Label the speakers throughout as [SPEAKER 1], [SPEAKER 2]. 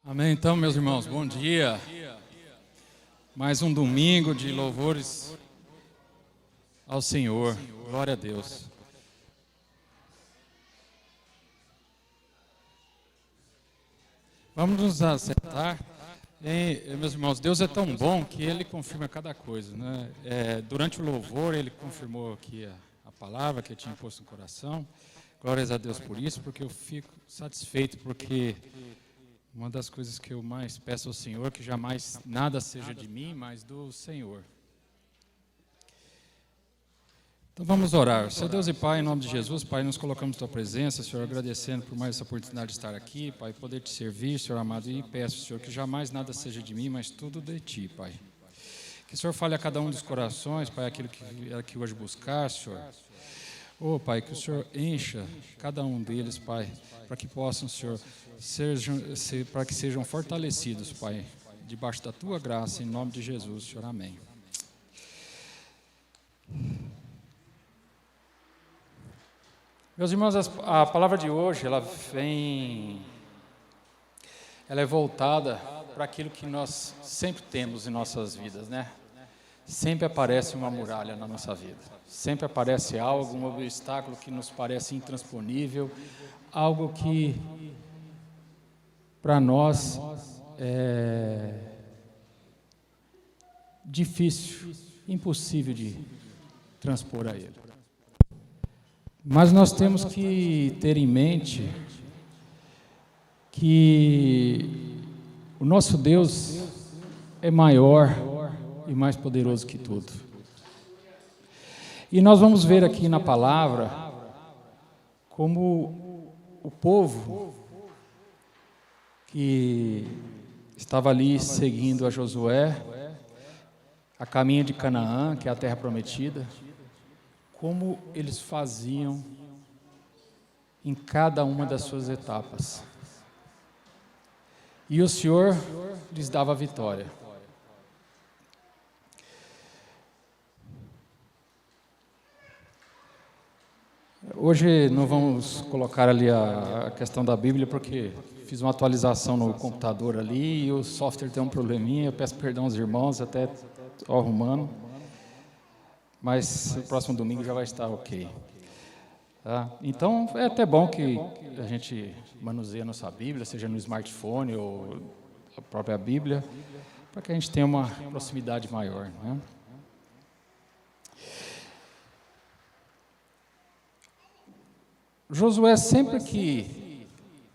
[SPEAKER 1] Amém. Então, meus irmãos, bom dia. Mais um domingo de louvores ao Senhor. Glória a Deus. Vamos nos assentar. Meus irmãos, Deus é tão bom que Ele confirma cada coisa, né? Durante o louvor, Ele confirmou aqui a palavra que eu tinha posto no coração. Glórias a Deus por isso, porque eu fico satisfeito, porque uma das coisas que eu mais peço ao Senhor, que jamais nada seja de mim, mas do Senhor. Então vamos orar. Senhor Deus e Pai, em nome de Jesus, Pai, nos colocamos na Tua presença, Senhor, agradecendo por mais essa oportunidade de estar aqui, Pai, poder Te servir, Senhor amado, e peço, Senhor, que jamais nada seja de mim, mas tudo de Ti, Pai. Que o Senhor fale a cada um dos corações, Pai, aquilo que vier aqui hoje buscar, Senhor. Pai, que o Senhor encha cada um deles, Pai, para que possam, Senhor, para que sejam fortalecidos, Pai, debaixo da Tua graça, em nome de Jesus, Senhor, amém. Meus irmãos, a palavra de hoje, ela é voltada para aquilo que nós sempre temos em nossas vidas, né? Sempre aparece uma muralha na nossa vida, sempre aparece algo, um obstáculo que nos parece intransponível, algo que para nós é difícil, impossível de transpor a ele. Mas nós temos que ter em mente que o nosso Deus é maior e mais poderoso que tudo. E nós vamos ver aqui na palavra como o povo que estava ali seguindo a Josué, a caminho de Canaã, que é a terra prometida, como eles faziam em cada uma das suas etapas. E o Senhor lhes dava a vitória. Hoje não vamos colocar ali a questão da Bíblia, porque fiz uma atualização no computador ali e o software tem um probleminha, eu peço perdão aos irmãos, até estou arrumando, mas o próximo domingo já vai estar ok. Tá? Então é até bom que a gente manuseie a nossa Bíblia, seja no smartphone ou a própria Bíblia, para que a gente tenha uma proximidade maior, né? Josué, sempre que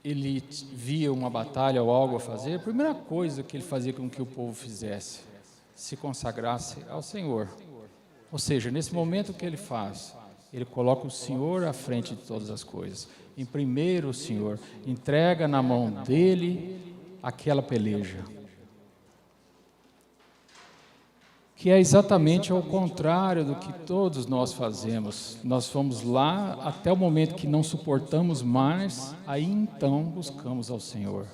[SPEAKER 1] ele via uma batalha ou algo a fazer, a primeira coisa que ele fazia com que o povo fizesse, se consagrasse ao Senhor. Ou seja, nesse momento que ele faz, ele coloca o Senhor à frente de todas as coisas. Em primeiro, o Senhor entrega na mão dele aquela peleja, que é exatamente ao contrário do que todos nós fazemos. Nós fomos lá até o momento que não suportamos mais, aí então buscamos ao Senhor.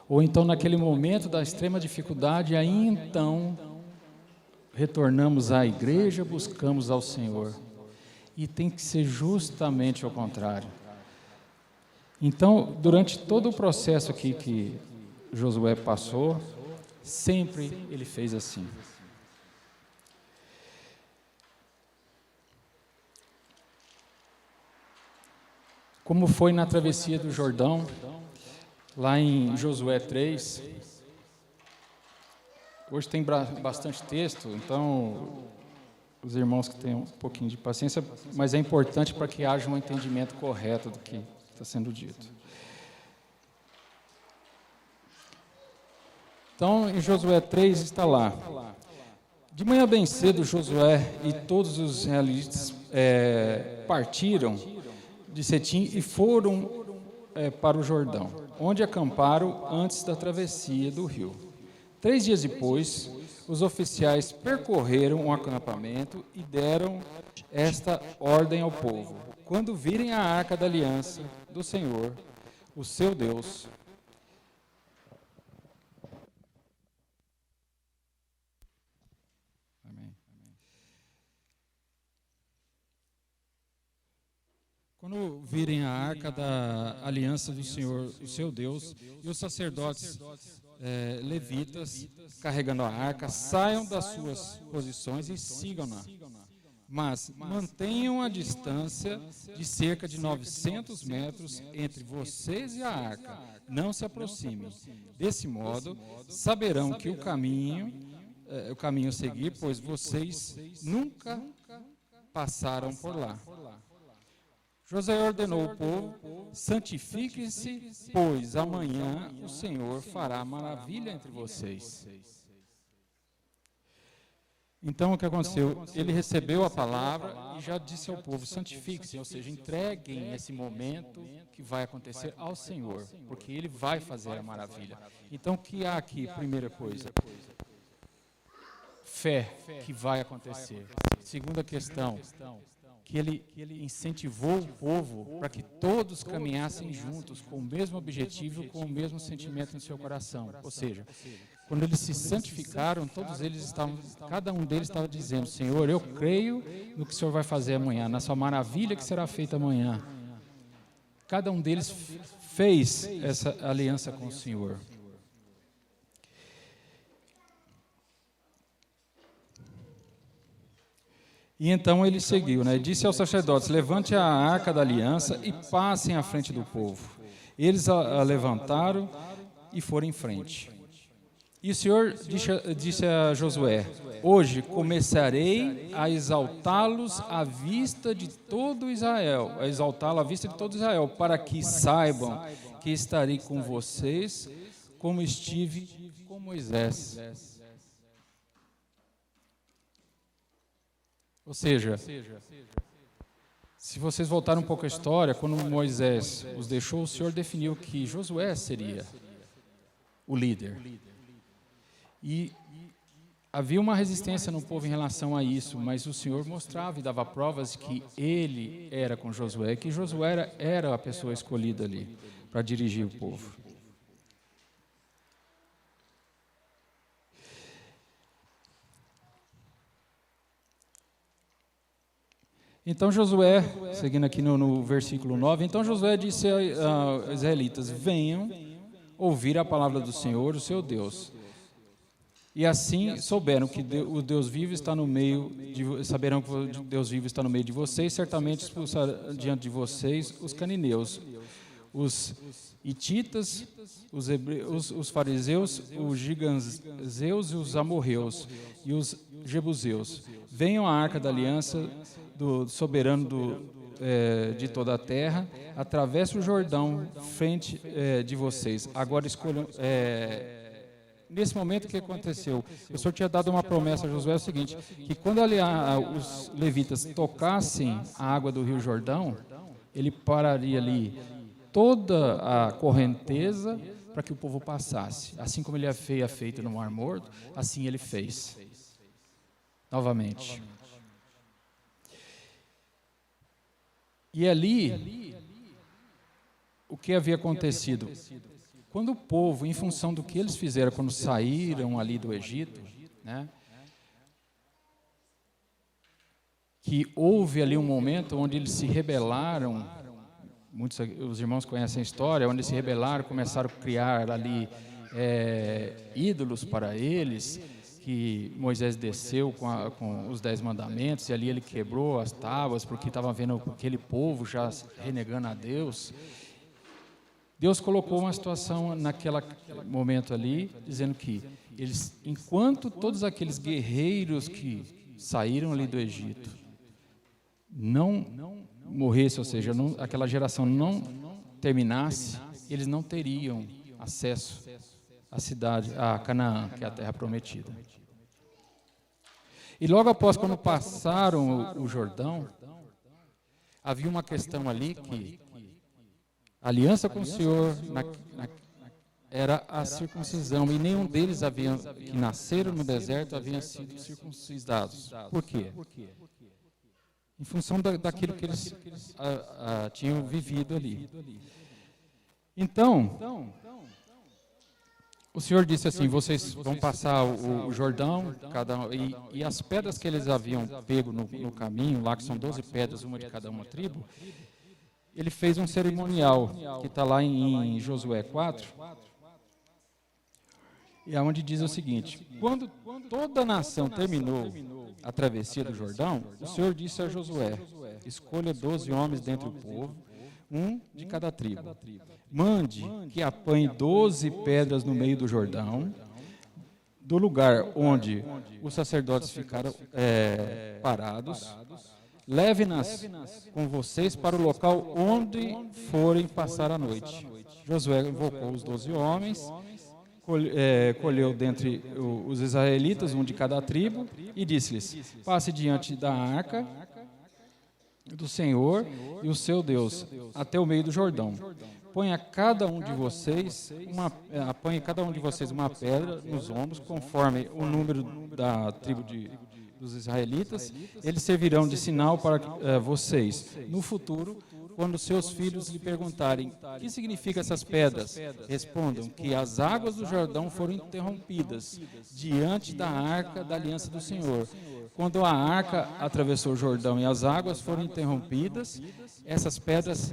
[SPEAKER 1] Ou então naquele momento da extrema dificuldade, aí então retornamos à igreja, buscamos ao Senhor. E tem que ser justamente ao contrário. Então, durante todo o processo aqui que Josué passou, sempre ele fez assim. Como foi na travessia do Jordão, lá em Josué 3. Hoje tem bastante texto, então os irmãos que tenham um pouquinho de paciência, mas é importante para que haja um entendimento correto do que está sendo dito. Então, em Josué 3 está lá. De manhã bem cedo, Josué e todos os israelitas partiram de Setim e foram para o Jordão, onde acamparam antes da travessia do rio. 3 dias depois, os oficiais percorreram o acampamento e deram esta ordem ao povo: quando virem a arca da aliança do Senhor, o seu Deus, quando virem a arca da aliança do Senhor, o seu Deus, e os sacerdotes levitas carregando a arca, saiam das suas posições e sigam-na. Mas mantenham a distância de cerca de 900 metros entre vocês e a arca. Não se aproximem. Desse modo, saberão que o caminho a seguir, pois vocês nunca passaram por lá. Josué ordenou ao povo: santifiquem-se, pois amanhã o Senhor fará maravilha entre vocês. Então o que aconteceu? Ele recebeu a palavra e já disse ao povo: santifiquem-se, ou seja, entreguem esse momento que vai acontecer ao Senhor, porque Ele vai fazer a maravilha. Então o que há aqui? Primeira coisa, fé que vai acontecer. Segunda questão, que ele incentivou o povo para que todos caminhassem juntos, com o mesmo objetivo, com o mesmo sentimento no seu coração. Ou seja, quando eles se santificaram, cada um deles estava dizendo: Senhor, eu creio no que o Senhor vai fazer amanhã, na sua maravilha que será feita amanhã. Cada um deles fez essa aliança com o Senhor. E então ele seguiu, disse aos sacerdotes: levante a arca da aliança e passem à frente do povo. Eles a levantaram e foram em frente. E o Senhor disse a Josué: hoje começarei a exaltá-los à vista de todo Israel, para que saibam que estarei com vocês, como estive com Moisés. Ou seja, se vocês voltarem um pouco à história, quando Moisés os deixou, o Senhor definiu que Josué seria o líder. E havia uma resistência no povo em relação a isso, mas o Senhor mostrava e dava provas que Ele era com Josué, que Josué era a pessoa escolhida ali para dirigir o povo. Então Josué, seguindo aqui no versículo 9, então Josué disse aos israelitas: venham ouvir a palavra do Senhor, o seu Deus. E assim souberam que o Deus vivo está no meio saberão que o Deus vivo está no meio de vocês, certamente expulsarão diante de vocês os cananeus, os hititas, os fariseus, os giganzeus e os amorreus e os jebuseus. Venham à arca da aliança do soberano de toda a terra, atravesse o Jordão frente de vocês. Agora escolham. Nesse momento, o que aconteceu? O Senhor tinha dado uma promessa a Josué, o seguinte: que quando os levitas tocassem a água do rio Jordão, ele pararia ali toda a correnteza para que o povo passasse. Assim como ele havia feito no Mar Morto, assim ele fez. Novamente. E ali, o que havia acontecido? Quando o povo, em função do que eles fizeram quando saíram ali do Egito, que houve ali um momento onde eles se rebelaram, os irmãos conhecem a história, onde eles se rebelaram, começaram a criar ali ídolos para eles, que Moisés desceu com os 10 mandamentos, e ali ele quebrou as tábuas, porque estava vendo aquele povo já renegando a Deus. Deus colocou uma situação naquele momento ali, dizendo que eles, enquanto todos aqueles guerreiros que saíram ali do Egito não morressem, ou seja, aquela geração não terminasse, eles não teriam acesso à cidade, a Canaã, que é a terra prometida. E logo após, quando passaram o Jordão, havia uma questão ali que a aliança com o Senhor era a circuncisão, e nenhum deles que nasceram no deserto haviam sido circuncidados. Por quê? Em função daquilo que eles tinham vivido ali. Então, o Senhor disse assim: vocês vão passar o Jordão, e as pedras que eles haviam pego no caminho, lá que são 12 pedras, uma de cada uma tribo, ele fez um cerimonial, que está lá em Josué 4, e é onde diz o seguinte: quando toda a nação terminou a travessia do Jordão, o Senhor disse a Josué: escolha 12 homens dentre o povo, um de cada tribo. Mande que apanhe 12 pedras no meio do Jordão, do lugar onde os sacerdotes ficaram parados. Leve-nas com vocês para o local onde forem passar a noite. Josué invocou os 12 homens, colheu dentre os israelitas, um de cada tribo, e disse-lhes: passe diante da arca do Senhor e o seu Deus, até o meio do Jordão. Apanhe cada um de vocês uma pedra nos ombros, conforme o número da tribo dos israelitas. Eles servirão de sinal para vocês no futuro, quando seus filhos lhe perguntarem: o que significam essas pedras? Respondam que as águas do Jordão foram interrompidas diante da arca da aliança do Senhor. Quando a arca atravessou o Jordão e as águas foram interrompidas, essas pedras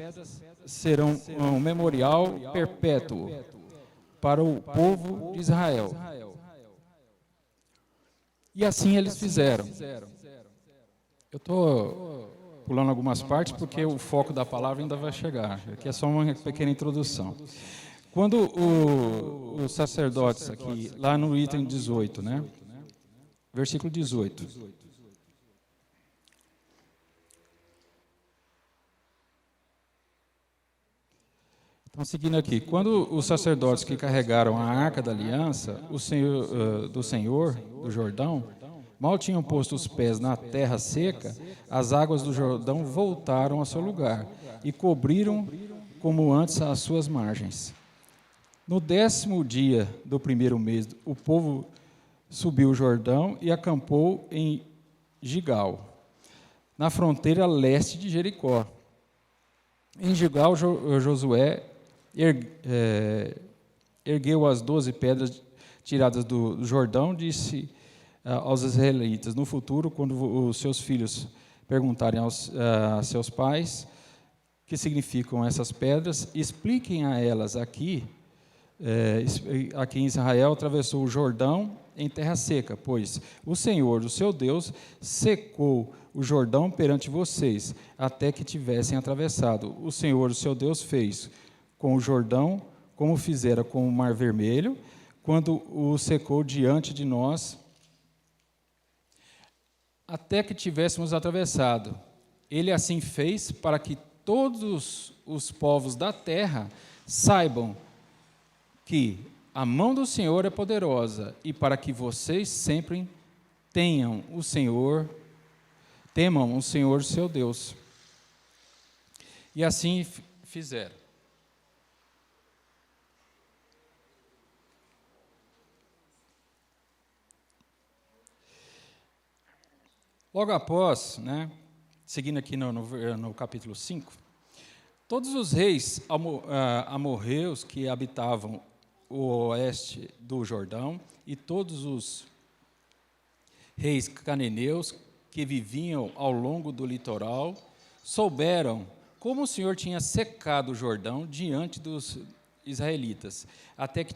[SPEAKER 1] serão um memorial perpétuo para o povo de Israel. E assim eles fizeram. Eu estou pulando algumas partes porque o foco da palavra ainda vai chegar. Aqui é só uma pequena introdução. Quando os sacerdotes aqui, lá no item 18, né? Versículo 18. Então, seguindo aqui, quando os sacerdotes que carregaram a arca da aliança, do Senhor, do Jordão, mal tinham posto os pés na terra seca, as águas do Jordão voltaram ao seu lugar e cobriram como antes as suas margens. No 10º dia do primeiro mês, o povo subiu o Jordão e acampou em Gigal, na fronteira leste de Jericó. Em Gigal, Josué ergueu as 12 pedras tiradas do Jordão, disse aos israelitas: no futuro, quando os seus filhos perguntarem a seus pais o que significam essas pedras, expliquem a elas aqui em Israel atravessou o Jordão em terra seca, pois o Senhor, o seu Deus, secou o Jordão perante vocês, até que tivessem atravessado. O Senhor, o seu Deus, fez com o Jordão como fizera com o Mar Vermelho, quando o secou diante de nós, até que tivéssemos atravessado. Ele assim fez para que todos os povos da terra saibam que a mão do Senhor é poderosa, e para que vocês sempre temam o Senhor, seu Deus. E assim fizeram. Logo após, né, seguindo aqui no capítulo 5, todos os reis amorreus que habitavam o oeste do Jordão e todos os reis cananeus que viviam ao longo do litoral souberam como o Senhor tinha secado o Jordão diante dos israelitas, até que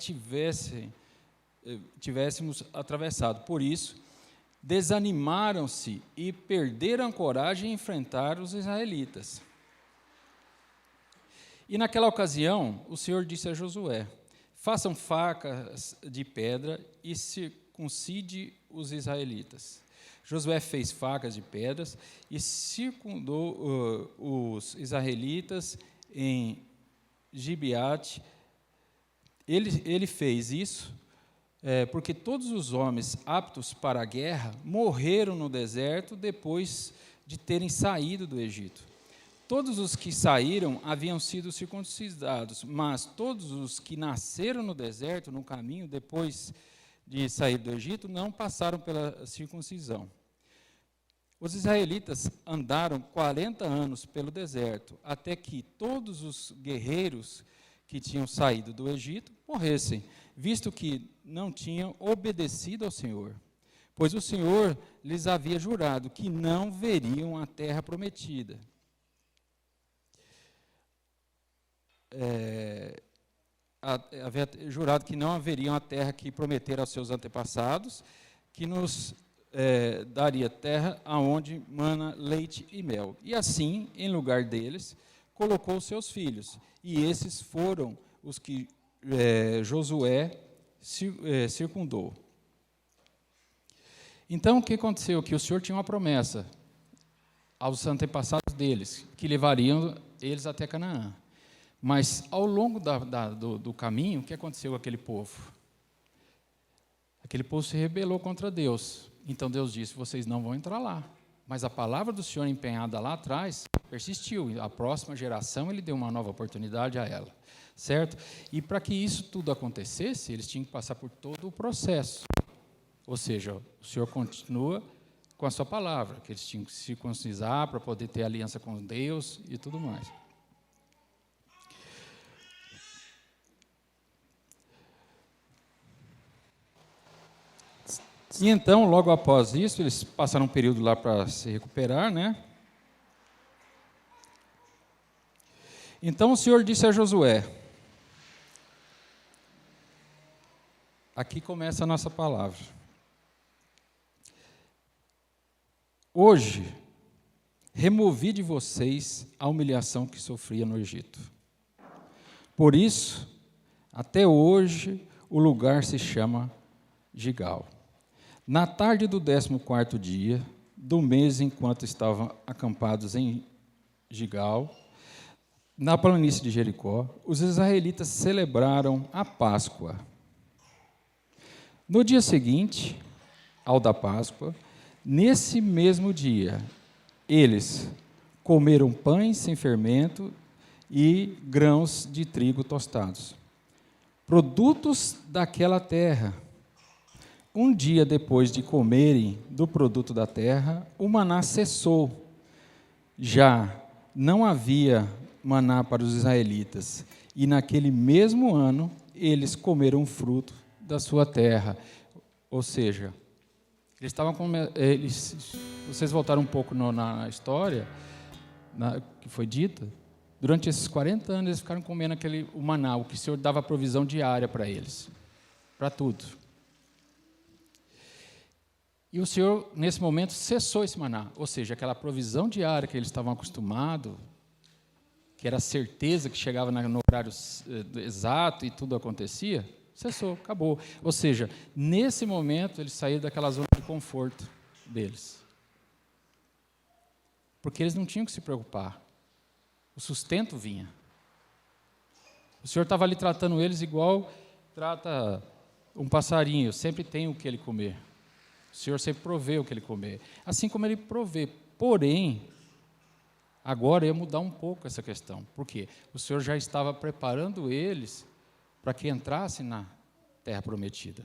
[SPEAKER 1] tivéssemos atravessado. Por isso, desanimaram-se e perderam a coragem de enfrentar os israelitas. E naquela ocasião, o Senhor disse a Josué: façam facas de pedra e circuncide os israelitas. Josué fez facas de pedras e circundou os israelitas em Gibeate. Ele fez isso porque todos os homens aptos para a guerra morreram no deserto depois de terem saído do Egito. Todos os que saíram haviam sido circuncidados, mas todos os que nasceram no deserto, no caminho, depois de sair do Egito, não passaram pela circuncisão. Os israelitas andaram 40 anos pelo deserto, até que todos os guerreiros que tinham saído do Egito morressem, visto que não tinham obedecido ao Senhor. Pois o Senhor lhes havia jurado que não veriam a terra prometida. havia jurado que não haveriam a terra que prometera aos seus antepassados, que nos daria terra aonde mana leite e mel. E assim, em lugar deles, colocou os seus filhos. E esses foram os que Josué circundou. Então, o que aconteceu? Que o Senhor tinha uma promessa aos antepassados deles, que levariam eles até Canaã. Mas, ao longo do caminho, o que aconteceu com aquele povo? Aquele povo se rebelou contra Deus. Então, Deus disse, vocês não vão entrar lá. Mas a palavra do Senhor empenhada lá atrás persistiu. A próxima geração, Ele deu uma nova oportunidade a ela. Certo? E para que isso tudo acontecesse, eles tinham que passar por todo o processo. Ou seja, o Senhor continua com a sua palavra, que eles tinham que se circuncidar para poder ter aliança com Deus e tudo mais. E então, logo após isso, eles passaram um período lá para se recuperar, né? Então o Senhor disse a Josué, aqui começa a nossa palavra. Hoje, removi de vocês a humilhação que sofria no Egito. Por isso, até hoje, o lugar se chama Gigal. Na tarde do 14º dia do mês, enquanto estavam acampados em Gigal, na planície de Jericó, os israelitas celebraram a Páscoa. No dia seguinte, ao da Páscoa, nesse mesmo dia, eles comeram pães sem fermento e grãos de trigo tostados, produtos daquela terra. Um dia depois de comerem do produto da terra, o maná cessou. Já não havia maná para os israelitas, e naquele mesmo ano eles comeram fruto da sua terra. Ou seja, vocês voltaram um pouco na história que foi dita, durante esses 40 anos eles ficaram comendo o maná, o que o Senhor dava provisão diária para eles, para tudo. E o Senhor, nesse momento, cessou esse maná, ou seja, aquela provisão diária que eles estavam acostumados, que era a certeza que chegava no horário exato e tudo acontecia, cessou, acabou. Ou seja, nesse momento, eles saíram daquela zona de conforto deles. Porque eles não tinham que se preocupar. O sustento vinha. O Senhor estava ali tratando eles igual trata um passarinho, sempre tem o que ele comer. O Senhor sempre provê o que ele comer. Assim como ele provê. Porém, agora ia mudar um pouco essa questão. Por quê? O Senhor já estava preparando eles para que entrassem na terra prometida.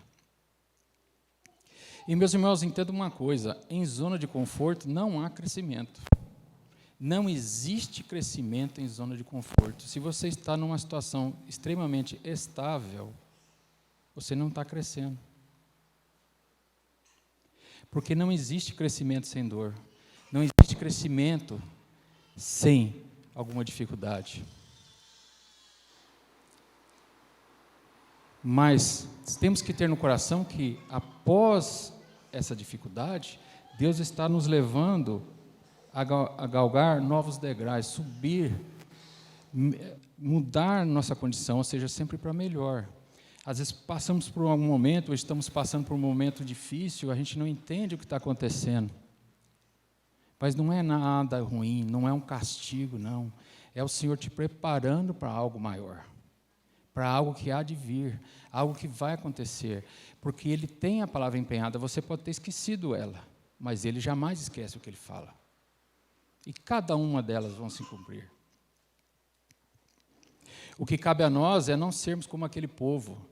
[SPEAKER 1] E, meus irmãos, entendam uma coisa. Em zona de conforto não há crescimento. Não existe crescimento em zona de conforto. Se você está numa situação extremamente estável, você não está crescendo. Porque não existe crescimento sem dor. Não existe crescimento sem alguma dificuldade. Mas temos que ter no coração que, após essa dificuldade, Deus está nos levando a galgar novos degraus, subir, mudar nossa condição, ou seja, sempre para melhor. Às vezes passamos por algum momento, ou estamos passando por um momento difícil, a gente não entende o que está acontecendo. Mas não é nada ruim, não é um castigo, não. É o Senhor te preparando para algo maior, para algo que há de vir, algo que vai acontecer. Porque Ele tem a palavra empenhada, você pode ter esquecido ela, mas Ele jamais esquece o que Ele fala. E cada uma delas vão se cumprir. O que cabe a nós é não sermos como aquele povo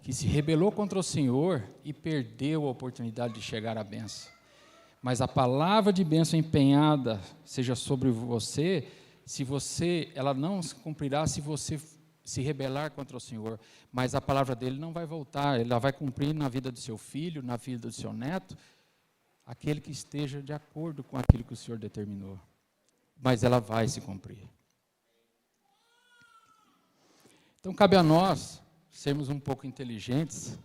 [SPEAKER 1] que se rebelou contra o Senhor e perdeu a oportunidade de chegar à bênção. Mas a palavra de bênção empenhada seja sobre você, ela não se cumprirá se você se rebelar contra o Senhor, mas a palavra dele não vai voltar, ela vai cumprir na vida do seu filho, na vida do seu neto, aquele que esteja de acordo com aquilo que o Senhor determinou. Mas ela vai se cumprir. Então, cabe a nós sermos um pouco inteligentes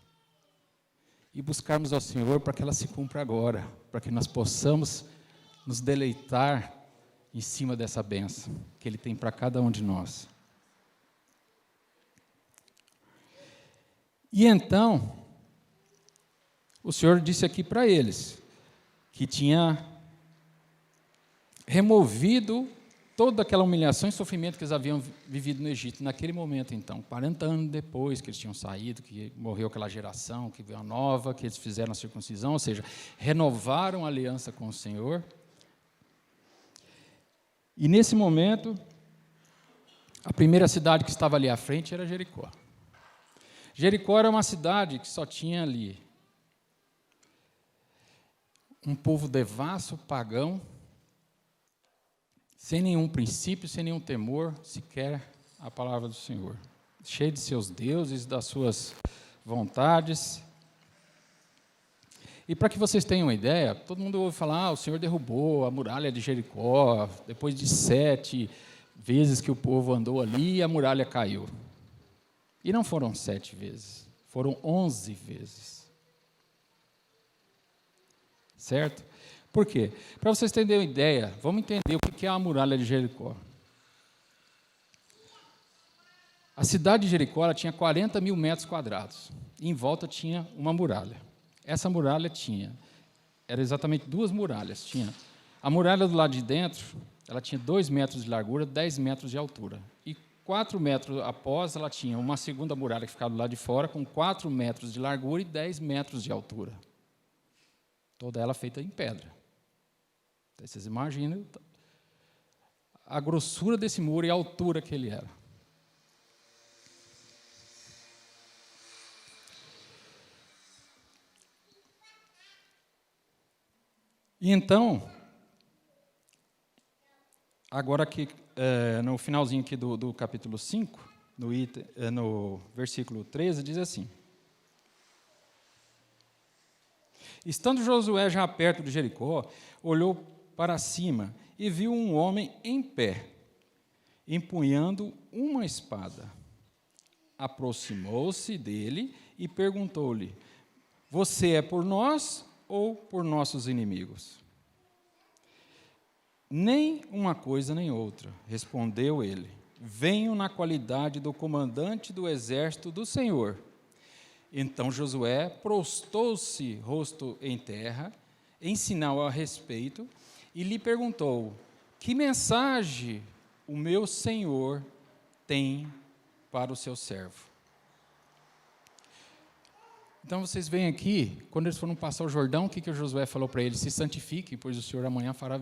[SPEAKER 1] e buscarmos ao Senhor para que ela se cumpra agora, para que nós possamos nos deleitar em cima dessa bênção que Ele tem para cada um de nós. E então, o Senhor disse aqui para eles que tinha removido toda aquela humilhação e sofrimento que eles haviam vivido no Egito, naquele momento então, 40 anos depois que eles tinham saído, que morreu aquela geração, que veio a nova, que eles fizeram a circuncisão, ou seja, renovaram a aliança com o Senhor. E nesse momento, a primeira cidade que estava ali à frente era Jericó. Jericó era uma cidade que só tinha ali um povo devasso, pagão, sem nenhum princípio, sem nenhum temor, sequer a palavra do Senhor. Cheio de seus deuses, das suas vontades. E para que vocês tenham uma ideia, todo mundo ouve falar, o Senhor derrubou a muralha de Jericó, depois de 7 vezes que o povo andou ali, a muralha caiu. E não foram 7 vezes, foram 11 vezes. Certo? Por quê? Para vocês terem uma ideia, vamos entender o que é a muralha de Jericó. A cidade de Jericó ela tinha 40 mil metros quadrados. E em volta tinha uma muralha. Essa muralha era exatamente 2 muralhas. Tinha a muralha do lado de dentro, ela tinha 2 metros de largura, 10 metros de altura. E 4 metros após, ela tinha uma segunda muralha que ficava do lado de fora, com 4 metros de largura e 10 metros de altura. Toda ela feita em pedra. Então, vocês imaginam a grossura desse muro e a altura que ele era. E então, agora aqui, no finalzinho aqui do capítulo 5, no versículo 13, diz assim: Estando Josué já perto de Jericó, olhou para cima e viu um homem em pé, empunhando uma espada. Aproximou-se dele e perguntou-lhe: Você é por nós ou por nossos inimigos? Nem uma coisa nem outra, respondeu ele. Venho na qualidade do comandante do exército do Senhor. Então Josué prostou-se rosto em terra, em sinal a respeito, e lhe perguntou: Que mensagem o meu senhor tem para o seu servo? Então vocês veem aqui, quando eles foram passar o Jordão, o que o Josué falou para eles? Se santifique, pois o Senhor amanhã fará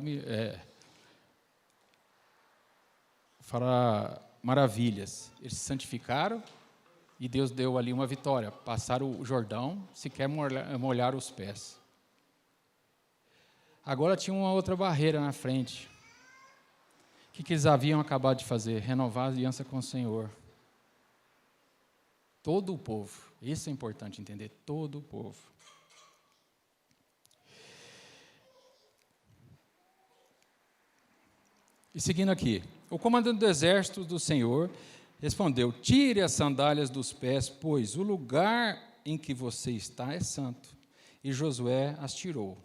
[SPEAKER 1] maravilhas. Eles se santificaram e Deus deu ali uma vitória. Passaram o Jordão, sequer molharam os pés. Agora tinha uma outra barreira na frente. O que eles haviam acabado de fazer? Renovar a aliança com o Senhor. Todo o povo. Isso é importante entender, todo o povo. E seguindo aqui, o comandante do exército do Senhor respondeu: Tire as sandálias dos pés, pois o lugar em que você está é santo. E Josué as tirou.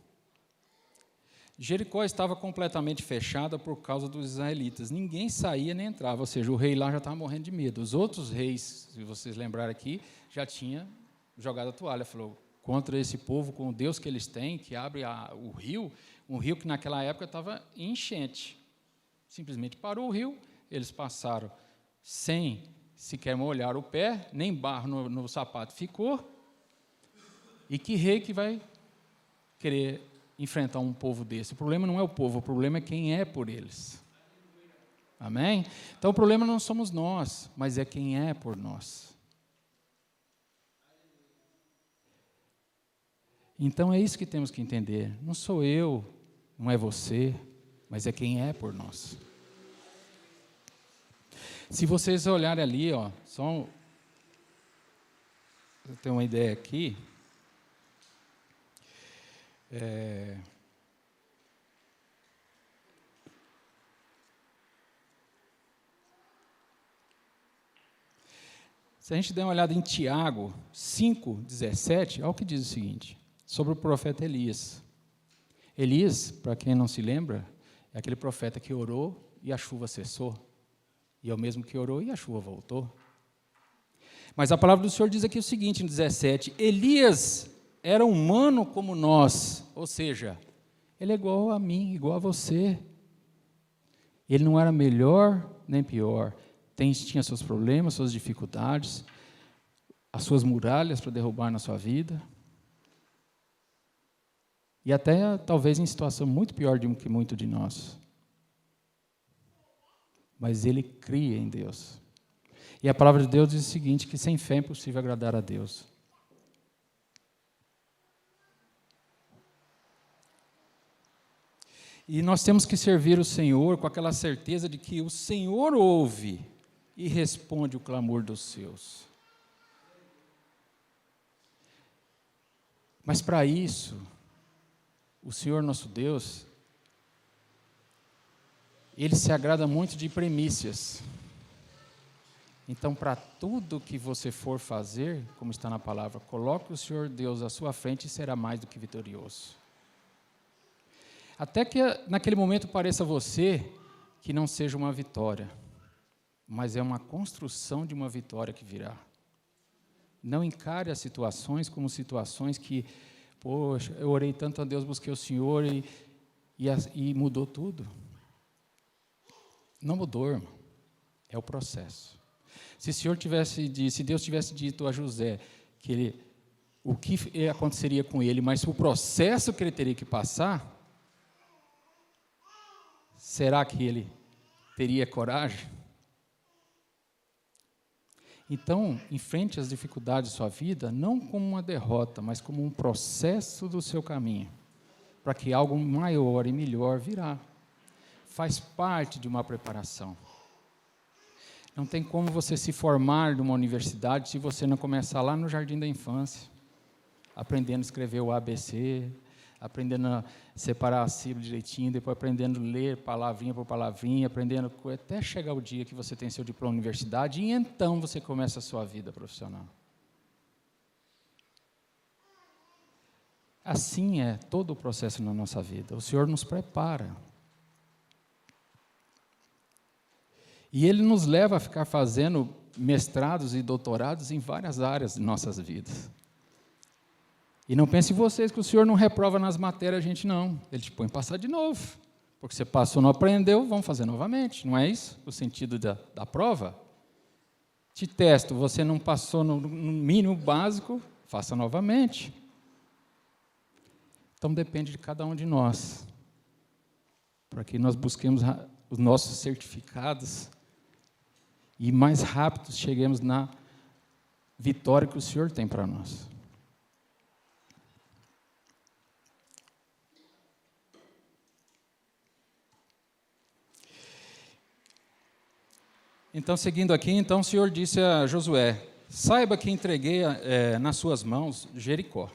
[SPEAKER 1] Jericó estava completamente fechada por causa dos israelitas. Ninguém saía nem entrava, ou seja, o rei lá já estava morrendo de medo. Os outros reis, se vocês lembrarem aqui, já tinham jogado a toalha. Falou, contra esse povo, com o Deus que eles têm, que abre o rio, um rio que naquela época estava em enchente. Simplesmente parou o rio, eles passaram sem sequer molhar o pé, nem barro no sapato ficou. E que rei que vai querer enfrentar um povo desse? O problema não é o povo, o problema é quem é por eles. Amém? Então o problema não somos nós, mas é quem é por nós. Então é isso que temos que entender. Não sou eu, não é você, mas é quem é por nós. Se vocês olharem ali, ó, só eu tenho uma ideia aqui. Se a gente der uma olhada em Tiago 5:17, olha o que diz o seguinte, sobre o profeta Elias. Elias, para quem não se lembra, é aquele profeta que orou e a chuva cessou. E é o mesmo que orou e a chuva voltou. Mas a palavra do Senhor diz aqui o seguinte, no 17, Elias era humano como nós, ou seja, ele é igual a mim, igual a você. Ele não era melhor nem pior. Tinha seus problemas, suas dificuldades, as suas muralhas para derrubar na sua vida. E até, talvez, em situação muito pior do que muito de nós. Mas ele cria em Deus. E a palavra de Deus diz o seguinte, que sem fé é impossível agradar a Deus. E nós temos que servir o Senhor com aquela certeza de que o Senhor ouve e responde o clamor dos seus. Mas para isso, o Senhor nosso Deus, Ele se agrada muito de primícias. Então, para tudo que você for fazer, como está na palavra, coloque o Senhor Deus à sua frente e será mais do que vitorioso. Até que naquele momento pareça a você que não seja uma vitória, mas é uma construção de uma vitória que virá. Não encare as situações como situações que, poxa, eu orei tanto a Deus, busquei o Senhor e mudou tudo. Não mudou, irmão. É o processo. Se Deus tivesse dito a José o que aconteceria com ele, mas o processo que ele teria que passar, será que ele teria coragem? Então, enfrente as dificuldades de sua vida, não como uma derrota, mas como um processo do seu caminho, para que algo maior e melhor virá. Faz parte de uma preparação. Não tem como você se formar numa universidade se você não começar lá no jardim da infância, aprendendo a escrever o ABC, aprendendo a separar a sílaba direitinho, depois aprendendo a ler palavrinha por palavrinha, aprendendo até chegar o dia que você tem seu diploma na universidade, e então você começa a sua vida profissional. Assim é todo o processo na nossa vida. O Senhor nos prepara. E Ele nos leva a ficar fazendo mestrados e doutorados em várias áreas de nossas vidas. E não pense vocês que o Senhor não reprova nas matérias a gente, não. Ele te põe a passar de novo. Porque você passou, não aprendeu, vamos fazer novamente. Não é isso o sentido da prova? Te testo, você não passou no mínimo básico, faça novamente. Então depende de cada um de nós. Para que nós busquemos os nossos certificados e mais rápido cheguemos na vitória que o Senhor tem para nós. Então, seguindo aqui, o Senhor disse a Josué, saiba que entreguei nas suas mãos Jericó,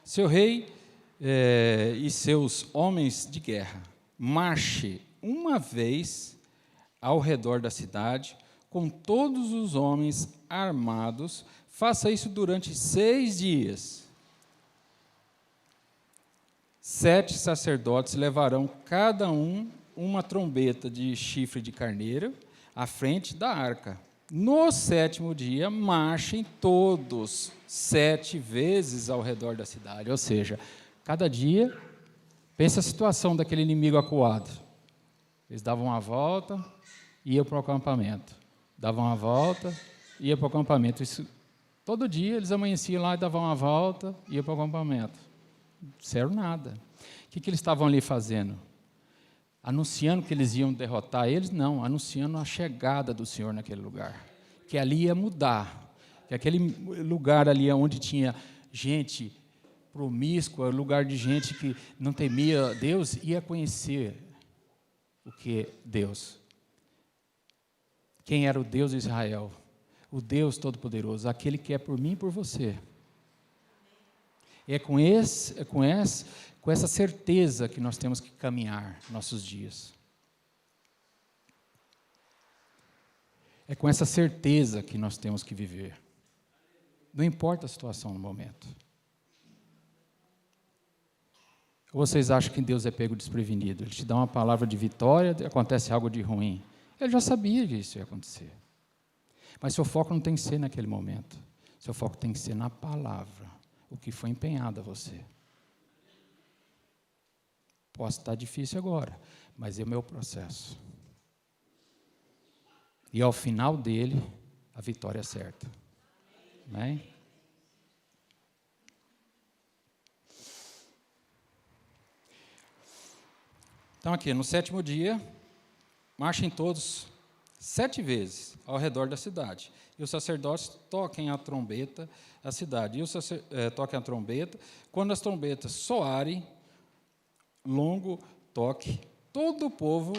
[SPEAKER 1] seu rei e seus homens de guerra. Marche uma vez ao redor da cidade, com todos os homens armados, faça isso durante 6 dias. 7 sacerdotes levarão cada um uma trombeta de chifre de carneiro, à frente da arca. No 7º dia, marchem todos 7 vezes ao redor da cidade. Ou seja, cada dia, pensa a situação daquele inimigo acuado. Eles davam uma volta, iam para o acampamento. Davam uma volta, iam para o acampamento. Isso, todo dia eles amanheciam lá e davam uma volta, iam para o acampamento. Não disseram nada. O que eles estavam ali fazendo? Anunciando que eles iam derrotar eles? Não, anunciando a chegada do Senhor naquele lugar. Que ali ia mudar. Que aquele lugar ali onde tinha gente promíscua, lugar de gente que não temia Deus, ia conhecer o que Deus. Quem era o Deus de Israel? O Deus Todo-Poderoso, aquele que é por mim e por você. É com essa certeza que nós temos que caminhar nossos dias. É com essa certeza que nós temos que viver. Não importa a situação no momento. Ou vocês acham que Deus é pego desprevenido? Ele te dá uma palavra de vitória, acontece algo de ruim. Ele já sabia que isso ia acontecer. Mas seu foco não tem que ser naquele momento. Seu foco tem que ser na palavra, o que foi empenhado a você. Posso estar difícil agora, mas é o meu processo. E ao final dele, a vitória é certa. Amém? Então aqui, no 7º dia, marchem todos 7 vezes ao redor da cidade. E os sacerdotes toquem a trombeta da cidade. Toquem a trombeta. Quando as trombetas soarem, longo toque, todo o povo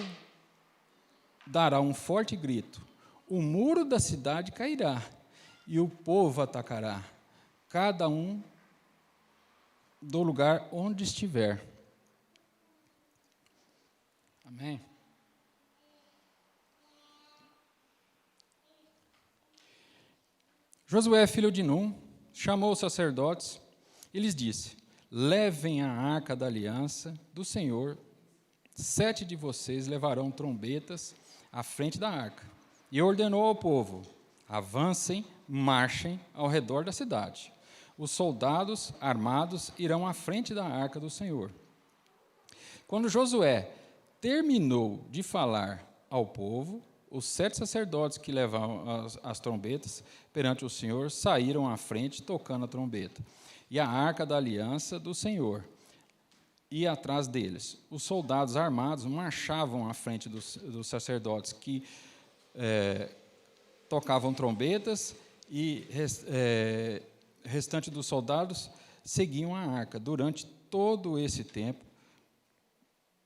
[SPEAKER 1] dará um forte grito. O muro da cidade cairá e o povo atacará, cada um do lugar onde estiver. Amém? Josué, filho de Num, chamou os sacerdotes e lhes disse: levem a arca da aliança do Senhor. 7 de vocês levarão trombetas à frente da arca. E ordenou ao povo: avancem, marchem ao redor da cidade. Os soldados armados irão à frente da arca do Senhor. Quando Josué terminou de falar ao povo, os 7 sacerdotes que levavam as trombetas perante o Senhor saíram à frente tocando a trombeta. E a arca da aliança do Senhor ia atrás deles. Os soldados armados marchavam à frente dos sacerdotes que tocavam trombetas e restante dos soldados seguiam a arca. Durante todo esse tempo,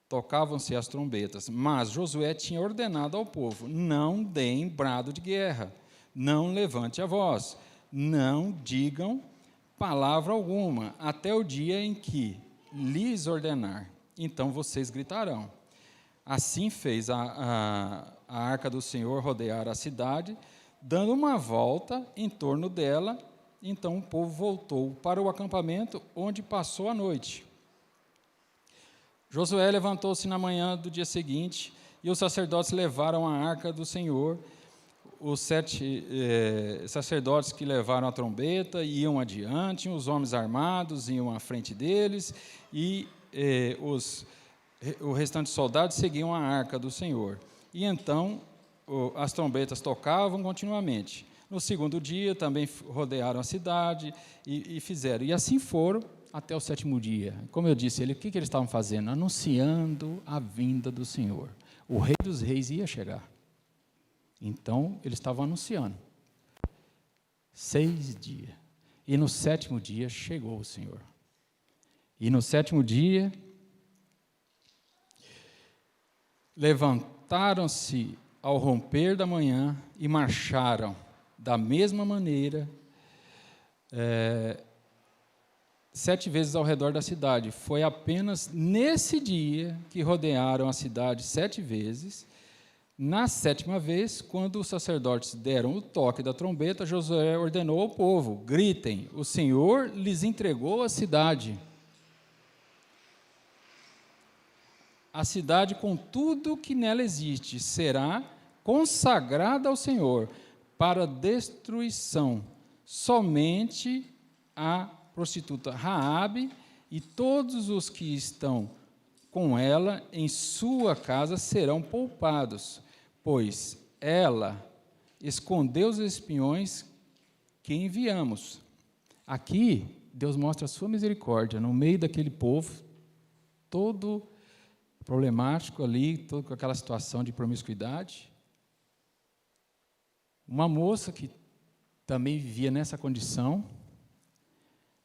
[SPEAKER 1] tocavam-se as trombetas, mas Josué tinha ordenado ao povo: não deem brado de guerra, não levante a voz, não digam palavra alguma, até o dia em que lhes ordenar, então vocês gritarão. Assim fez a arca do Senhor rodear a cidade, dando uma volta em torno dela. Então o povo voltou para o acampamento, onde passou a noite. Josué levantou-se na manhã do dia seguinte, e os sacerdotes levaram a arca do Senhor. Os 7 sacerdotes que levaram a trombeta iam adiante, os homens armados iam à frente deles, e o restante dos soldados seguiam a arca do Senhor. E então as trombetas tocavam continuamente. No 2º dia também rodearam a cidade e fizeram. E assim foram até o 7º dia. Como eu disse, o que eles estavam fazendo? Anunciando a vinda do Senhor. O Rei dos Reis ia chegar. Então, eles estavam anunciando. 6 dias. E no 7º dia chegou o Senhor. E no 7º dia, levantaram-se ao romper da manhã e marcharam da mesma maneira, 7 vezes ao redor da cidade. Foi apenas nesse dia que rodearam a cidade 7 vezes. Na 7ª vez, quando os sacerdotes deram o toque da trombeta, Josué ordenou ao povo: gritem, o Senhor lhes entregou a cidade. A cidade, com tudo que nela existe, será consagrada ao Senhor para destruição. Somente a prostituta Raabe e todos os que estão com ela em sua casa serão poupados, pois ela escondeu os espiões que enviamos. Aqui, Deus mostra a sua misericórdia no meio daquele povo, todo problemático ali, todo com aquela situação de promiscuidade. Uma moça que também vivia nessa condição,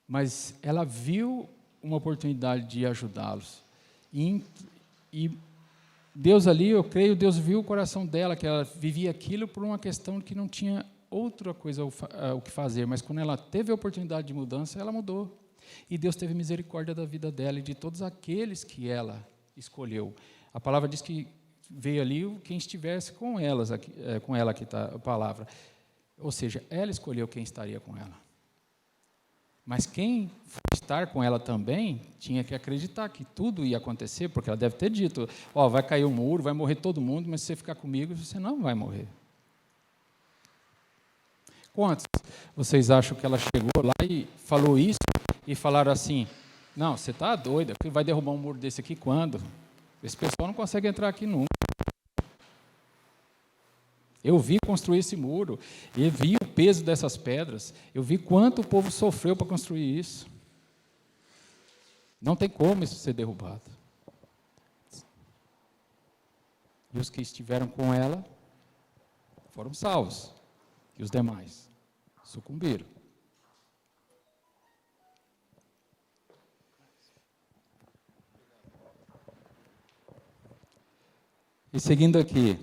[SPEAKER 1] mas ela viu uma oportunidade de ajudá-los. E Deus ali, eu creio, Deus viu o coração dela, que ela vivia aquilo por uma questão que não tinha outra coisa o que fazer, mas quando ela teve a oportunidade de mudança, ela mudou. E Deus teve misericórdia da vida dela e de todos aqueles que ela escolheu. A palavra diz que veio ali quem estivesse com elas, com ela, aqui está a palavra. Ou seja, ela escolheu quem estaria com ela. Mas quem for estar com ela também tinha que acreditar que tudo ia acontecer, porque ela deve ter dito, vai cair um muro, vai morrer todo mundo, mas se você ficar comigo, você não vai morrer. Quantos vocês acham que ela chegou lá e falou isso e falaram assim, não, você está doida, vai derrubar um muro desse aqui quando? Esse pessoal não consegue entrar aqui nunca. Eu vi construir esse muro, eu vi o peso dessas pedras, eu vi quanto o povo sofreu para construir isso. Não tem como isso ser derrubado. E os que estiveram com ela foram salvos, e os demais sucumbiram. E seguindo aqui,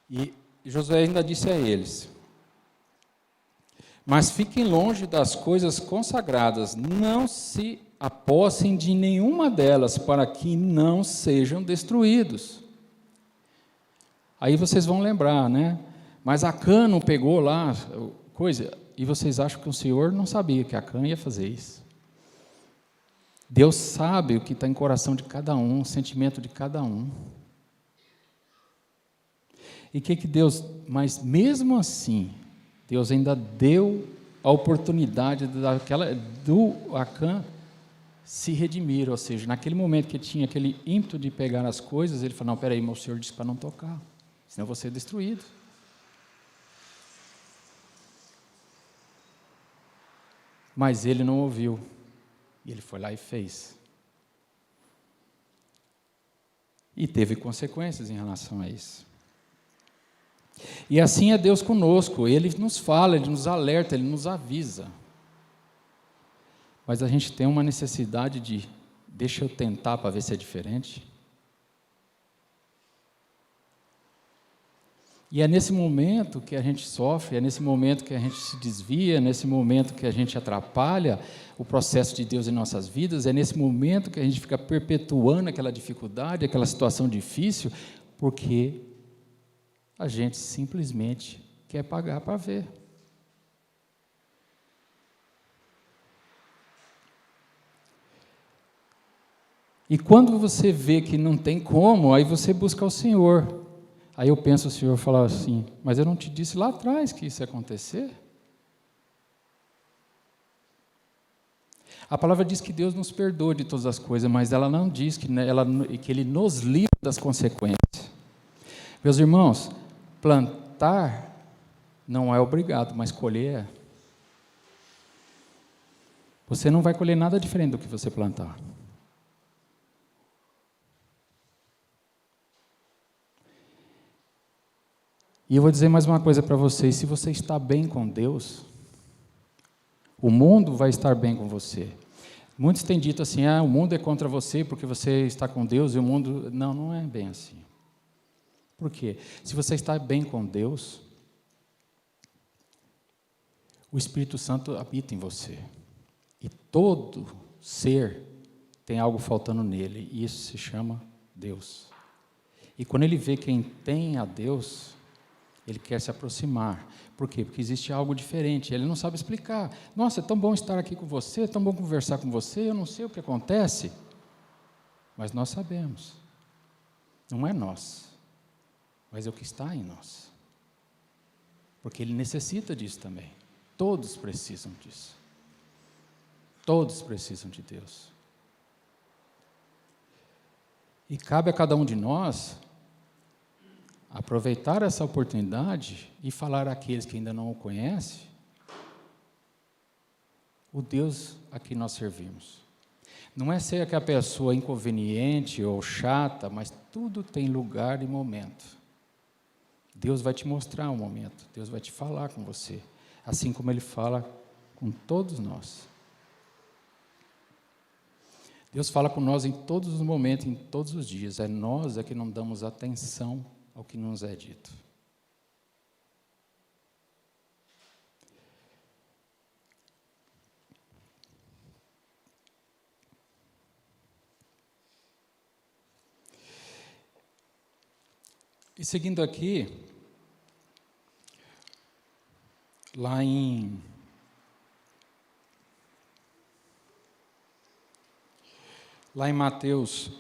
[SPEAKER 1] e Josué ainda disse a eles, mas fiquem longe das coisas consagradas, não se apossem de nenhuma delas, para que não sejam destruídos. Aí vocês vão lembrar, né? Mas Acã não pegou lá coisa, e vocês acham que o Senhor não sabia que Acã ia fazer isso. Deus sabe o que está em coração de cada um, o sentimento de cada um. E que Deus, mas mesmo assim, Deus ainda deu a oportunidade do Acã se redimir, ou seja, naquele momento que tinha aquele ímpeto de pegar as coisas, ele falou, não, peraí, meu Senhor disse para não tocar, senão eu vou ser destruído. Mas ele não ouviu, e ele foi lá e fez. E teve consequências em relação a isso. E assim é Deus conosco, Ele nos fala, Ele nos alerta, Ele nos avisa. Mas a gente tem uma necessidade de, deixa eu tentar para ver se é diferente. E é nesse momento que a gente sofre, é nesse momento que a gente se desvia, é nesse momento que a gente atrapalha o processo de Deus em nossas vidas, é nesse momento que a gente fica perpetuando aquela dificuldade, aquela situação difícil, porque a gente simplesmente quer pagar para ver. E quando você vê que não tem como, aí você busca o Senhor. Aí eu penso, o Senhor fala assim, mas eu não te disse lá atrás que isso ia acontecer? A palavra diz que Deus nos perdoa de todas as coisas, mas ela não diz que Ele nos livra das consequências. Meus irmãos, plantar não é obrigado, mas colher é. Você não vai colher nada diferente do que você plantar. E eu vou dizer mais uma coisa para vocês, se você está bem com Deus, o mundo vai estar bem com você. Muitos têm dito assim, o mundo é contra você porque você está com Deus e o mundo... Não, não é bem assim. Por quê? Se você está bem com Deus, o Espírito Santo habita em você. E todo ser tem algo faltando nele, e isso se chama Deus. E quando ele vê quem tem a Deus, ele quer se aproximar. Por quê? Porque existe algo diferente, ele não sabe explicar. Nossa, é tão bom estar aqui com você, é tão bom conversar com você, eu não sei o que acontece, mas nós sabemos. Não é nós, mas é o que está em nós. Porque ele necessita disso também. Todos precisam disso. Todos precisam de Deus. E cabe a cada um de nós aproveitar essa oportunidade e falar àqueles que ainda não o conhecem, o Deus a que nós servimos. Não é ser aquela pessoa inconveniente ou chata, mas tudo tem lugar e momento. Deus vai te mostrar um momento, Deus vai te falar com você, assim como Ele fala com todos nós. Deus fala com nós em todos os momentos, em todos os dias, é nós que não damos atenção ao que nos é dito. E seguindo aqui, lá em Mateus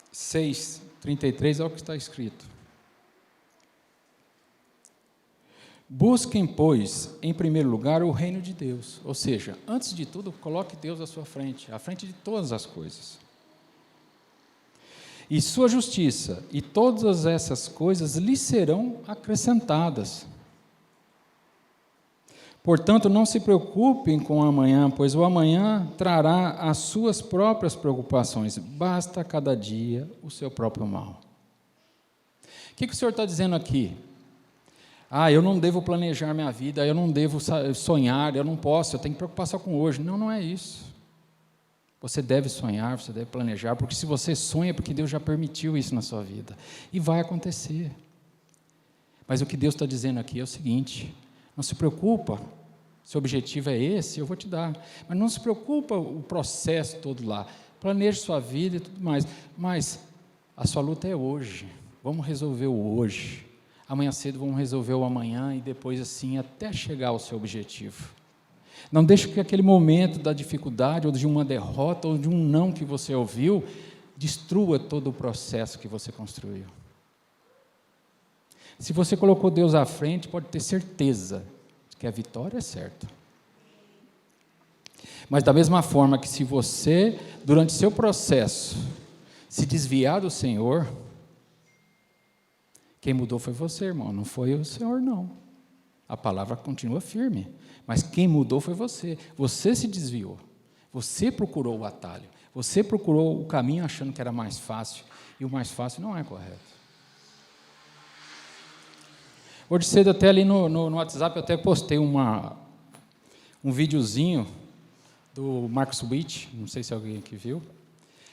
[SPEAKER 1] 6:33, é o que está escrito. Busquem, pois, em primeiro lugar, o reino de Deus. Ou seja, antes de tudo, coloque Deus à sua frente, à frente de todas as coisas. E sua justiça, e todas essas coisas lhe serão acrescentadas. Portanto, não se preocupem com o amanhã, pois o amanhã trará as suas próprias preocupações. Basta cada dia o seu próprio mal. O que o Senhor está dizendo aqui? Eu não devo planejar minha vida, eu não devo sonhar, eu não posso, eu tenho que preocupar só com hoje. Não, não é isso. Você deve sonhar, você deve planejar, porque se você sonha, é porque Deus já permitiu isso na sua vida. E vai acontecer. Mas o que Deus está dizendo aqui é o seguinte: não se preocupa, seu objetivo é esse, eu vou te dar. Mas não se preocupa o processo todo lá. Planeje sua vida e tudo mais. Mas a sua luta é hoje. Vamos resolver o hoje. Amanhã cedo vamos resolver o amanhã e depois assim até chegar ao seu objetivo. Não deixe que aquele momento da dificuldade ou de uma derrota ou de um não que você ouviu destrua todo o processo que você construiu. Se você colocou Deus à frente, pode ter certeza que a vitória é certa. Mas da mesma forma que se você, durante seu processo, se desviar do Senhor, quem mudou foi você, irmão, não foi o Senhor, não. A palavra continua firme, mas quem mudou foi você. Você se desviou, você procurou o atalho, você procurou o caminho achando que era mais fácil, e o mais fácil não é correto. Hoje cedo, até ali no WhatsApp, eu até postei um videozinho do Marcos Witt, não sei se alguém aqui viu,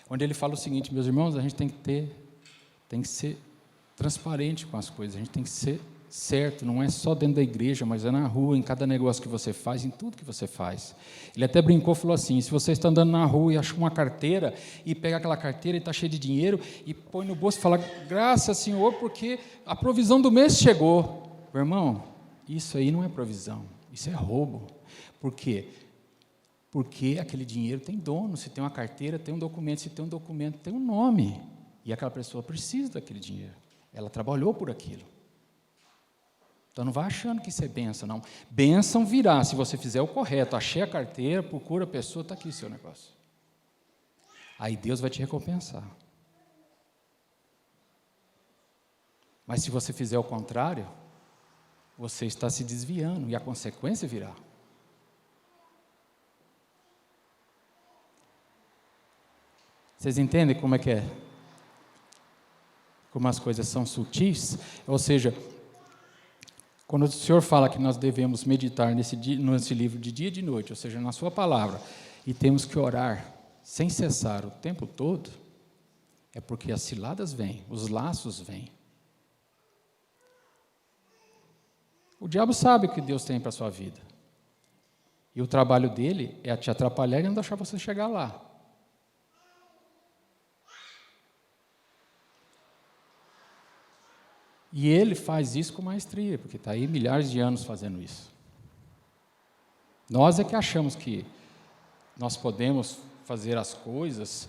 [SPEAKER 1] onde ele fala o seguinte: meus irmãos, a gente tem que ser transparente com as coisas, a gente tem que ser certo, não é só dentro da igreja, mas é na rua, em cada negócio que você faz, em tudo que você faz. Ele até brincou, falou assim: se você está andando na rua e acha uma carteira, e pega aquela carteira e está cheia de dinheiro, e põe no bolso e fala, graças, Senhor, porque a provisão do mês chegou. Meu irmão, isso aí não é provisão, isso é roubo. Por quê? Porque aquele dinheiro tem dono. Se tem uma carteira, tem um documento, se tem um documento, tem um nome, e aquela pessoa precisa daquele dinheiro, ela trabalhou por aquilo. Então não vá achando que isso é bênção, não. Bênção virá se você fizer o correto. Achei a carteira, procura a pessoa, está aqui o seu negócio. Aí Deus vai te recompensar. Mas se você fizer o contrário, você está se desviando e a consequência virá. Vocês entendem como é que é? Como as coisas são sutis? Ou seja, quando o Senhor fala que nós devemos meditar nesse livro de dia e de noite, ou seja, na sua palavra, e temos que orar sem cessar o tempo todo, é porque as ciladas vêm, os laços vêm. O diabo sabe o que Deus tem para a sua vida. E o trabalho dele é te atrapalhar e não deixar você chegar lá. E ele faz isso com maestria, porque está aí milhares de anos fazendo isso. Nós é que achamos que nós podemos fazer as coisas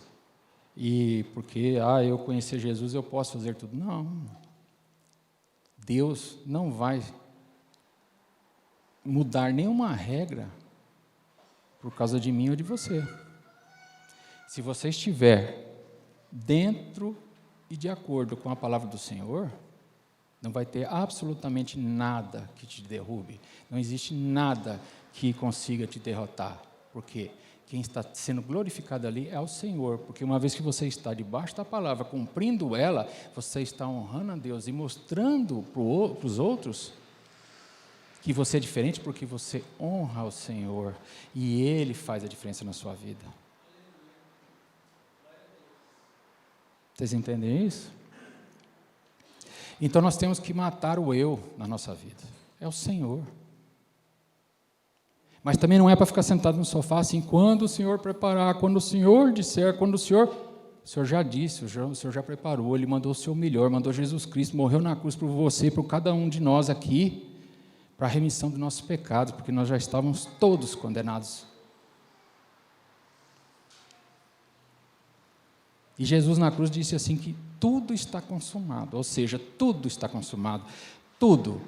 [SPEAKER 1] e porque, eu conhecer Jesus, eu posso fazer tudo. Não. Deus não vai mudar nenhuma regra por causa de mim ou de você. Se você estiver dentro e de acordo com a palavra do Senhor, não vai ter absolutamente nada que te derrube. Não existe nada que consiga te derrotar. Porque quem está sendo glorificado ali é o Senhor. Porque uma vez que você está debaixo da palavra, cumprindo ela, você está honrando a Deus e mostrando para os outros que você é diferente porque você honra o Senhor. E Ele faz a diferença na sua vida. Vocês entendem isso? Então nós temos que matar o eu na nossa vida. É o Senhor. Mas também não é para ficar sentado no sofá assim, quando o Senhor preparar, quando o Senhor disser, quando o Senhor... O Senhor já disse, o Senhor já preparou, Ele mandou o seu melhor, mandou Jesus Cristo, morreu na cruz por você e por cada um de nós aqui, para a remissão dos nossos pecados, porque nós já estávamos todos condenados. E Jesus na cruz disse assim que tudo está consumado, ou seja, tudo está consumado, tudo.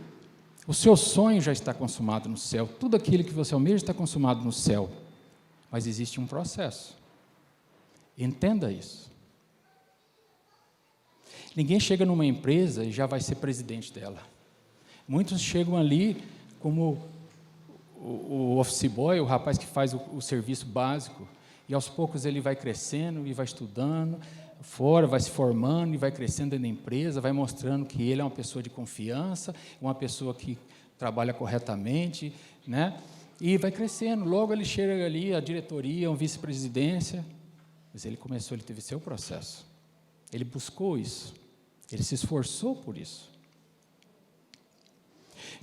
[SPEAKER 1] O seu sonho já está consumado no céu, tudo aquilo que você almeja está consumado no céu, mas existe um processo. Entenda isso. Ninguém chega numa empresa e já vai ser presidente dela. Muitos chegam ali como o office boy, o rapaz que faz o serviço básico, e aos poucos ele vai crescendo e vai estudando fora, vai se formando e vai crescendo dentro da empresa, vai mostrando que ele é uma pessoa de confiança, uma pessoa que trabalha corretamente, né? E vai crescendo. Logo ele chega ali, a diretoria, uma vice-presidência, mas ele teve seu processo. Ele buscou isso, ele se esforçou por isso.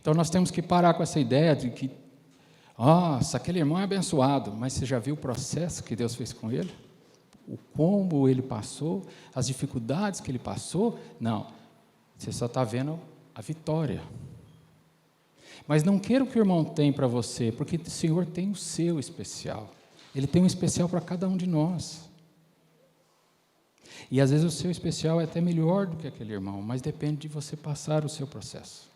[SPEAKER 1] Então nós temos que parar com essa ideia de que, nossa, aquele irmão é abençoado, mas você já viu o processo que Deus fez com ele? O como ele passou, as dificuldades que ele passou? Não, você só está vendo a vitória. Mas não queira o que o irmão tem para você, porque o Senhor tem o seu especial. Ele tem um especial para cada um de nós. E às vezes o seu especial é até melhor do que aquele irmão, mas depende de você passar o seu processo.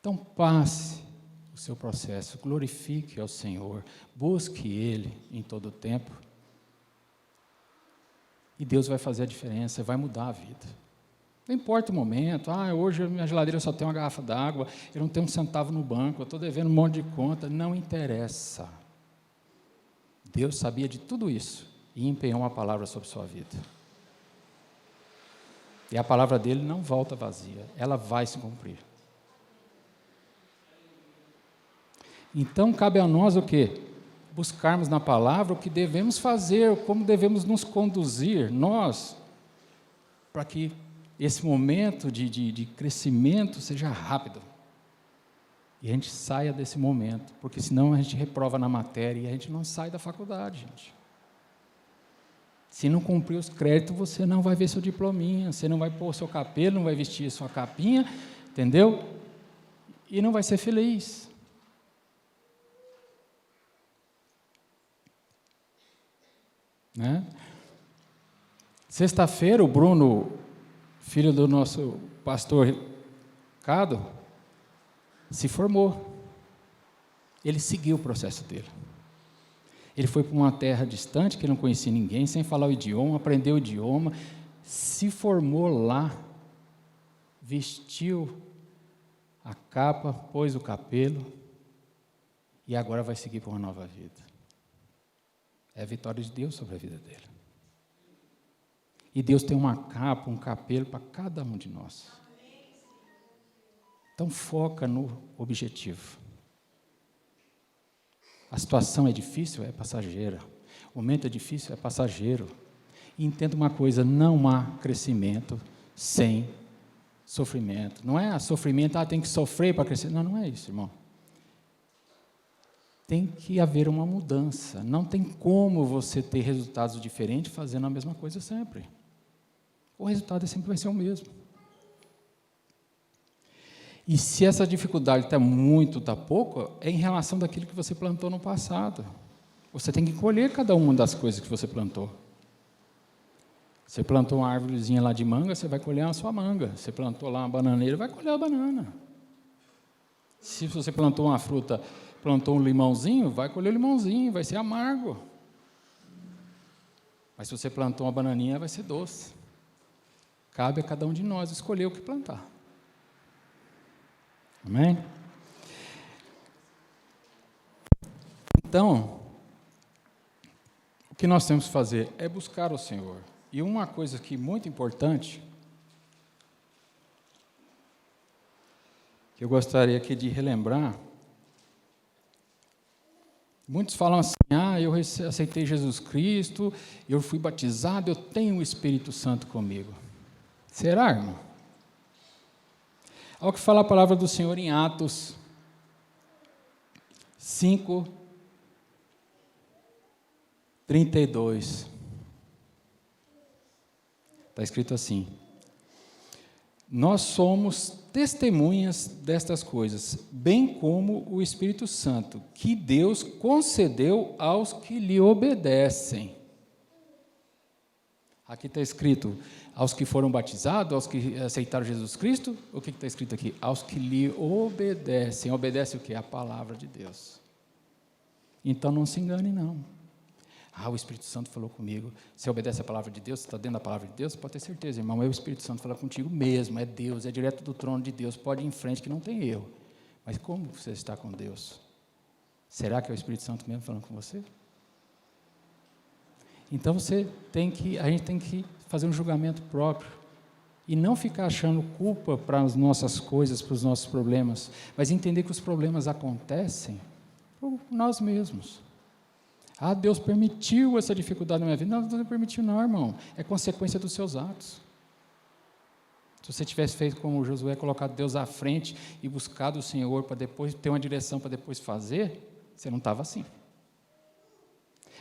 [SPEAKER 1] Então passe o seu processo, glorifique ao Senhor, busque Ele em todo o tempo, e Deus vai fazer a diferença, vai mudar a vida. Não importa o momento, hoje a minha geladeira só tem uma garrafa d'água, eu não tenho um centavo no banco, eu estou devendo um monte de conta, não interessa. Deus sabia de tudo isso e empenhou uma palavra sobre sua vida. E a palavra dele não volta vazia, ela vai se cumprir. Então, cabe a nós o quê? Buscarmos na palavra o que devemos fazer, como devemos nos conduzir, nós, para que esse momento de crescimento seja rápido. E a gente saia desse momento, porque senão a gente reprova na matéria e a gente não sai da faculdade, gente. Se não cumprir os créditos, você não vai ver seu diplominha, você não vai pôr o seu cabelo, não vai vestir sua capinha, entendeu? E não vai ser feliz. Né? Sexta-feira, o Bruno, filho do nosso pastor Cado, se formou. Ele seguiu o processo dele. Ele foi para uma terra distante, que não conhecia ninguém, sem falar o idioma, aprendeu o idioma, se formou lá, vestiu a capa, pôs o capelo, e agora vai seguir para uma nova vida. É a vitória de Deus sobre a vida dele. E Deus tem uma capa, um capelo para cada um de nós. Então foca no objetivo. A situação é difícil, é passageira. O momento é difícil, é passageiro. E entenda uma coisa, não há crescimento sem sofrimento. Não é sofrimento, tem que sofrer para crescer. Não, não é isso, irmão. Tem que haver uma mudança. Não tem como você ter resultados diferentes fazendo a mesma coisa sempre. O resultado sempre vai ser o mesmo. E se essa dificuldade está muito, está pouco, é em relação daquilo que você plantou no passado. Você tem que colher cada uma das coisas que você plantou. Você plantou uma árvorezinha lá de manga, você vai colher a sua manga. Você plantou lá uma bananeira, vai colher a banana. Se você plantou uma fruta, plantou um limãozinho, vai colher o limãozinho, vai ser amargo. Mas se você plantou uma bananinha, vai ser doce. Cabe a cada um de nós escolher o que plantar. Amém? Então, o que nós temos que fazer é buscar o Senhor. E uma coisa que é muito importante, que eu gostaria aqui de relembrar, muitos falam assim, eu aceitei Jesus Cristo, eu fui batizado, eu tenho o Espírito Santo comigo. Será, irmão? Olha o que fala a palavra do Senhor em Atos 5, 32. Está escrito assim: nós somos testemunhas destas coisas, bem como o Espírito Santo, que Deus concedeu aos que lhe obedecem. Aqui está escrito, aos que foram batizados, aos que aceitaram Jesus Cristo. O que está escrito aqui? Aos que lhe obedecem. Obedece o quê? A palavra de Deus. Então não se engane, não. O Espírito Santo falou comigo. Você obedece a palavra de Deus, você está dentro da palavra de Deus, pode ter certeza, irmão, é o Espírito Santo falando contigo mesmo, é Deus, é direto do trono de Deus, pode ir em frente que não tem erro. Mas como você está com Deus? Será que é o Espírito Santo mesmo falando com você? Então a gente tem que fazer um julgamento próprio e não ficar achando culpa para as nossas coisas, para os nossos problemas, mas entender que os problemas acontecem por nós mesmos. Deus permitiu essa dificuldade na minha vida. Não, Deus não permitiu não, irmão. É consequência dos seus atos. Se você tivesse feito como Josué, colocado Deus à frente e buscado o Senhor para depois ter uma direção para depois fazer, você não estava assim.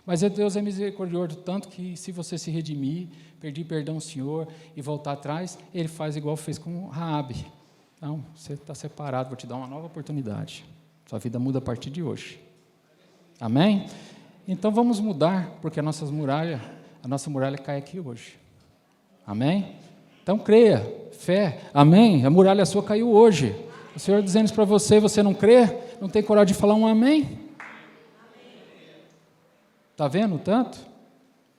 [SPEAKER 1] Mas Deus é misericordioso tanto que se você se redimir, pedir perdão ao Senhor e voltar atrás, Ele faz igual fez com Raabe. Não, você está separado, vou te dar uma nova oportunidade. Sua vida muda a partir de hoje. Amém? Então vamos mudar, porque a nossa muralha cai aqui hoje. Amém? Então creia, fé, amém? A muralha sua caiu hoje. O Senhor dizendo isso para você, você não crê? Não tem coragem de falar um amém? Está vendo tanto?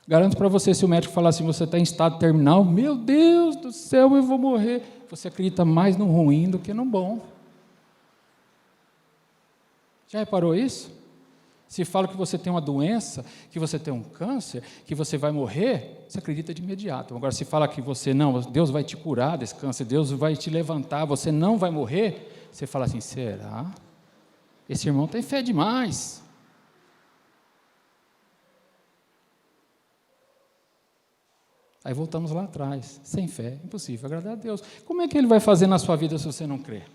[SPEAKER 1] Garanto para você, se o médico falar assim, você está em estado terminal, meu Deus do céu, eu vou morrer. Você acredita mais no ruim do que no bom. Já reparou isso? Se fala que você tem uma doença, que você tem um câncer, que você vai morrer, você acredita de imediato. Agora, se fala que você não, Deus vai te curar desse câncer, Deus vai te levantar, você não vai morrer, você fala assim, será? Esse irmão tem fé demais. Aí voltamos lá atrás, sem fé, impossível agradar a Deus. Como é que Ele vai fazer na sua vida se você não crer?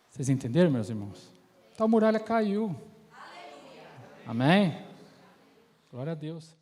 [SPEAKER 1] Vocês entenderam, meus irmãos? Então a muralha caiu. Aleluia. Amém? Glória a Deus.